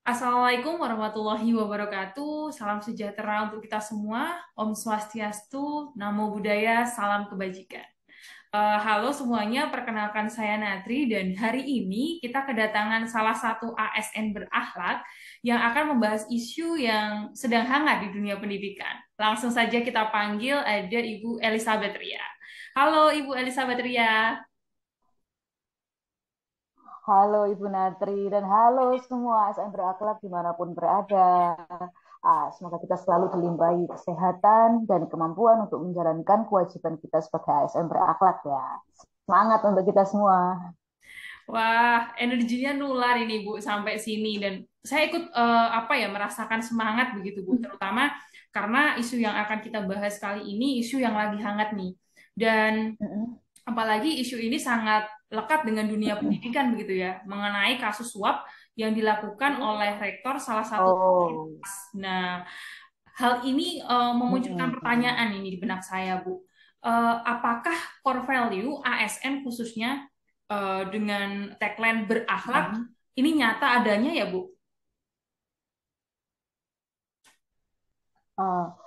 Assalamualaikum warahmatullahi wabarakatuh. Salam sejahtera untuk kita semua. Om Swastiastu, Namo Buddhaya, salam kebajikan. Halo semuanya, perkenalkan saya Natri dan hari ini kita kedatangan salah satu ASN berakhlak yang akan membahas isu yang sedang hangat di dunia pendidikan. Langsung saja kita panggil ada Ibu Elizabeth Ria. Halo Ibu Elizabeth Ria. Halo Ibu Natri dan halo semua ASN berakhlak dimanapun berada. Semoga kita selalu dilimpahi kesehatan dan kemampuan untuk menjalankan kewajiban kita sebagai ASN berakhlak ya. Semangat untuk kita semua. Wah, energinya nular ini Bu sampai sini dan saya ikut apa ya merasakan semangat begitu Bu, terutama karena isu yang akan kita bahas kali ini isu yang lagi hangat nih. Dan apalagi isu ini sangat lekat dengan dunia pendidikan begitu ya, mengenai kasus suap yang dilakukan oleh rektor salah satu Oh, universitas. Nah, hal ini memunculkan pertanyaan ini di benak saya, Bu. Apakah core value ASN khususnya dengan tagline berakhlak ini nyata adanya ya, Bu? Ah,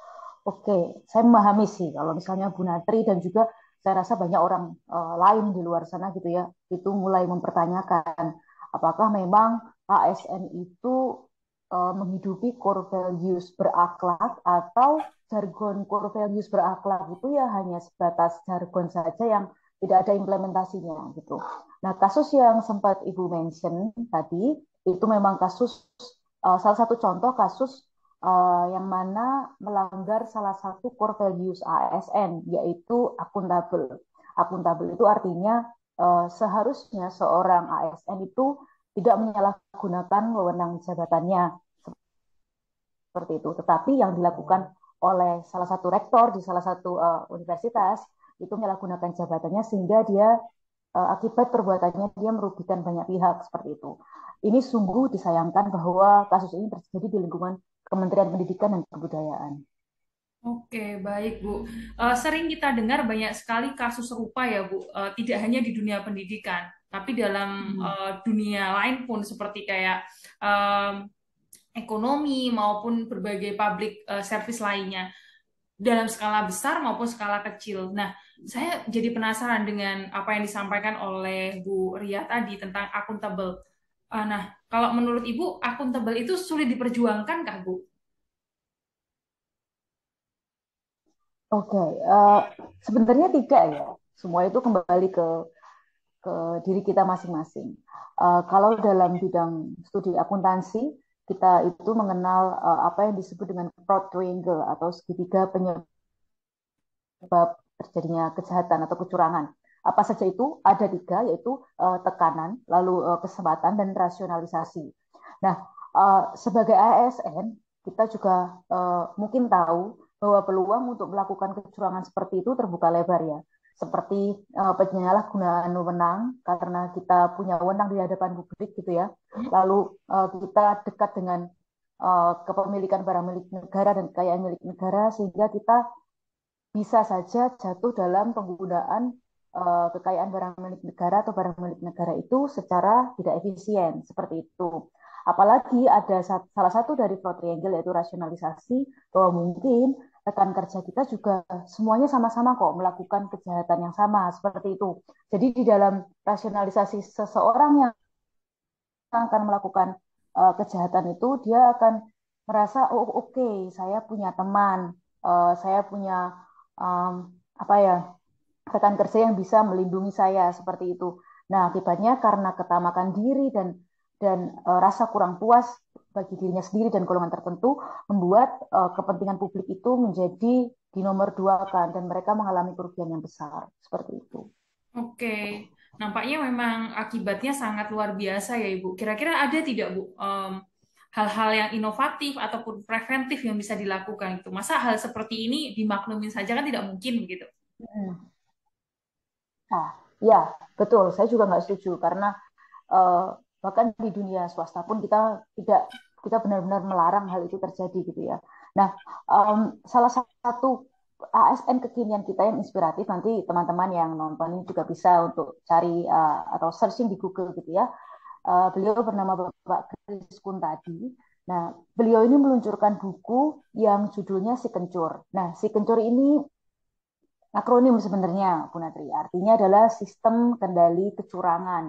oke, saya memahami sih kalau misalnya Bu Natri dan juga saya rasa banyak orang lain di luar sana gitu ya, itu mulai mempertanyakan apakah memang ASN itu menghidupi core values berakhlak atau jargon core values berakhlak itu ya hanya sebatas jargon saja yang tidak ada implementasinya gitu. Nah, kasus yang sempat Ibu mention tadi itu memang kasus salah satu contoh kasus yang mana melanggar salah satu core values ASN, yaitu akuntabel. Akuntabel itu artinya seharusnya seorang ASN itu tidak menyalahgunakan wewenang jabatannya seperti itu. Tetapi yang dilakukan oleh salah satu rektor di salah satu universitas itu menyalahgunakan jabatannya sehingga dia akibat perbuatannya dia merugikan banyak pihak seperti itu. Ini sungguh disayangkan bahwa kasus ini terjadi di lingkungan Kementerian Pendidikan dan Kebudayaan. Oke, baik Bu. Sering kita dengar banyak sekali kasus serupa ya Bu. Tidak hanya di dunia pendidikan, tapi dalam Hmm. dunia lain pun seperti kayak em, ekonomi maupun berbagai public service lainnya dalam skala besar maupun skala kecil. Nah, saya jadi penasaran dengan apa yang disampaikan oleh Bu Ria tadi tentang akuntabel. Nah, kalau menurut Ibu, akuntabel itu sulit diperjuangkan kah, Bu? Oke, sebenarnya tidak ya. Semua itu kembali ke diri kita masing-masing. Kalau dalam bidang studi akuntansi, kita itu mengenal apa yang disebut dengan fraud triangle atau segitiga penyebab terjadinya kejahatan atau kecurangan. Apa saja itu? Ada tiga, yaitu tekanan, lalu kesempatan, dan rasionalisasi. Nah, sebagai ASN, kita juga mungkin tahu bahwa peluang untuk melakukan kecurangan seperti itu terbuka lebar ya. Seperti penyalahgunaan wewenang karena kita punya wewenang di hadapan publik gitu ya. Lalu kita dekat dengan kepemilikan barang milik negara dan kekayaan milik negara sehingga kita bisa saja jatuh dalam penggunaan kekayaan barang milik negara atau barang milik negara itu secara tidak efisien seperti itu. Apalagi ada salah satu dari fraud triangle yaitu rasionalisasi bahwa mungkin rekan kerja kita juga semuanya sama-sama kok melakukan kejahatan yang sama seperti itu. Jadi di dalam rasionalisasi seseorang yang akan melakukan kejahatan itu dia akan merasa oh oke, saya punya teman, saya punya um, apa ya rekan kerja yang bisa melindungi saya seperti itu. Nah, akibatnya karena ketamakan diri dan rasa kurang puas bagi dirinya sendiri dan golongan tertentu membuat kepentingan publik itu menjadi dinomor dua kan dan mereka mengalami kerugian yang besar seperti itu. Oke, nampaknya memang akibatnya sangat luar biasa ya Ibu. Kira-kira ada tidak Bu hal-hal yang inovatif ataupun preventif yang bisa dilakukan itu? Masa hal seperti ini dimaklumin saja kan tidak mungkin begitu? Hmm. Nah, ya betul. Saya juga nggak setuju karena eh, bahkan di dunia swasta pun tidak kita benar-benar melarang hal itu terjadi gitu ya. Nah, salah satu ASN kekinian kita yang inspiratif nanti teman-teman yang nonton ini juga bisa untuk cari atau searching di Google gitu ya. Beliau bernama Bapak Kris Kuntadi. Nah, beliau ini meluncurkan buku yang judulnya Si Kencur. Nah, Si Kencur ini akronim sebenarnya, Bu Natri. Artinya adalah Sistem Kendali Kecurangan.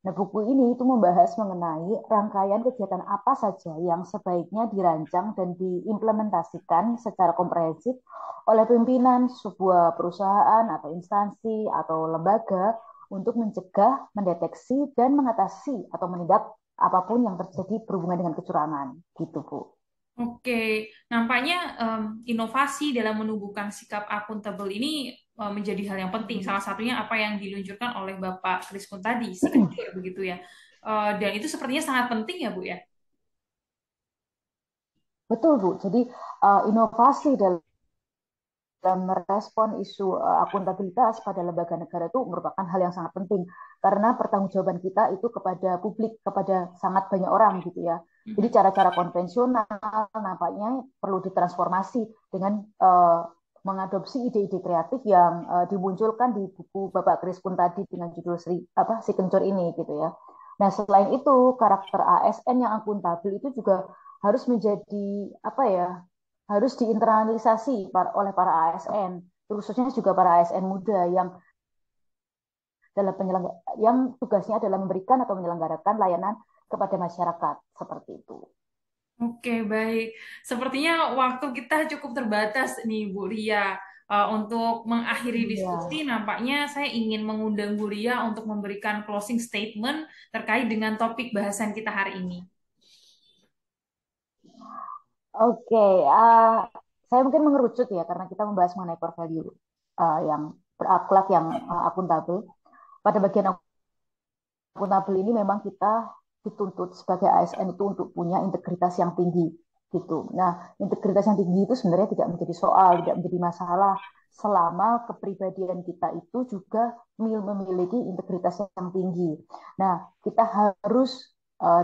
Nah, buku ini itu membahas mengenai rangkaian kegiatan apa saja yang sebaiknya dirancang dan diimplementasikan secara komprehensif oleh pimpinan sebuah perusahaan atau instansi atau lembaga untuk mencegah, mendeteksi, dan mengatasi atau menindak apapun yang terjadi berhubungan dengan kecurangan. Gitu, Bu. Oke, nampaknya inovasi dalam menumbuhkan sikap akuntabel ini menjadi hal yang penting. Salah satunya apa yang diluncurkan oleh Bapak Kriskun tadi, si kencur begitu ya. Dan itu sepertinya sangat penting ya, Bu ya. Betul, Bu. Jadi inovasi dalam merespon isu akuntabilitas pada lembaga negara itu merupakan hal yang sangat penting karena pertanggungjawaban kita itu kepada publik, kepada sangat banyak orang gitu ya. Jadi Mhm. cara-cara konvensional nampaknya perlu ditransformasi dengan mengadopsi ide-ide kreatif yang dimunculkan di buku Bapak Kriskun tadi dengan judul Si Kencur ini gitu ya. Nah, selain itu karakter ASN yang akuntabel itu juga harus menjadi apa ya, harus diinternalisasi oleh para ASN, khususnya juga para ASN muda yang tugasnya adalah memberikan atau menyelenggarakan layanan kepada masyarakat seperti itu. Oke, baik. Sepertinya waktu kita cukup terbatas nih, Bu Ria. Untuk mengakhiri diskusi, Iya. nampaknya saya ingin mengundang Bu Ria untuk memberikan closing statement terkait dengan topik bahasan kita hari ini. Oke, saya mungkin mengerucut ya karena kita membahas mengenai core value yang berakhlak yang akuntabel. Pada bagian akuntabel ini memang kita dituntut sebagai ASN itu untuk punya integritas yang tinggi gitu. Nah, integritas yang tinggi itu sebenarnya tidak menjadi soal, tidak menjadi masalah selama kepribadian kita itu juga memiliki integritas yang tinggi. Nah, kita harus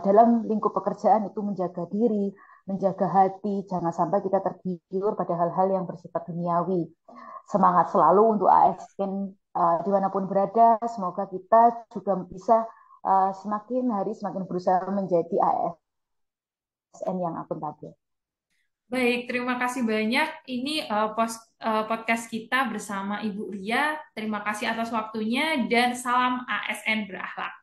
dalam lingkup pekerjaan itu menjaga diri, menjaga hati, jangan sampai kita tergiur pada hal-hal yang bersifat duniawi. Semangat selalu untuk ASN dimanapun berada, semoga kita juga bisa semakin hari semakin berusaha menjadi ASN yang akuntabel. Baik, terima kasih banyak. Ini podcast kita bersama Ibu Ria. Terima kasih atas waktunya dan salam ASN berakhlak.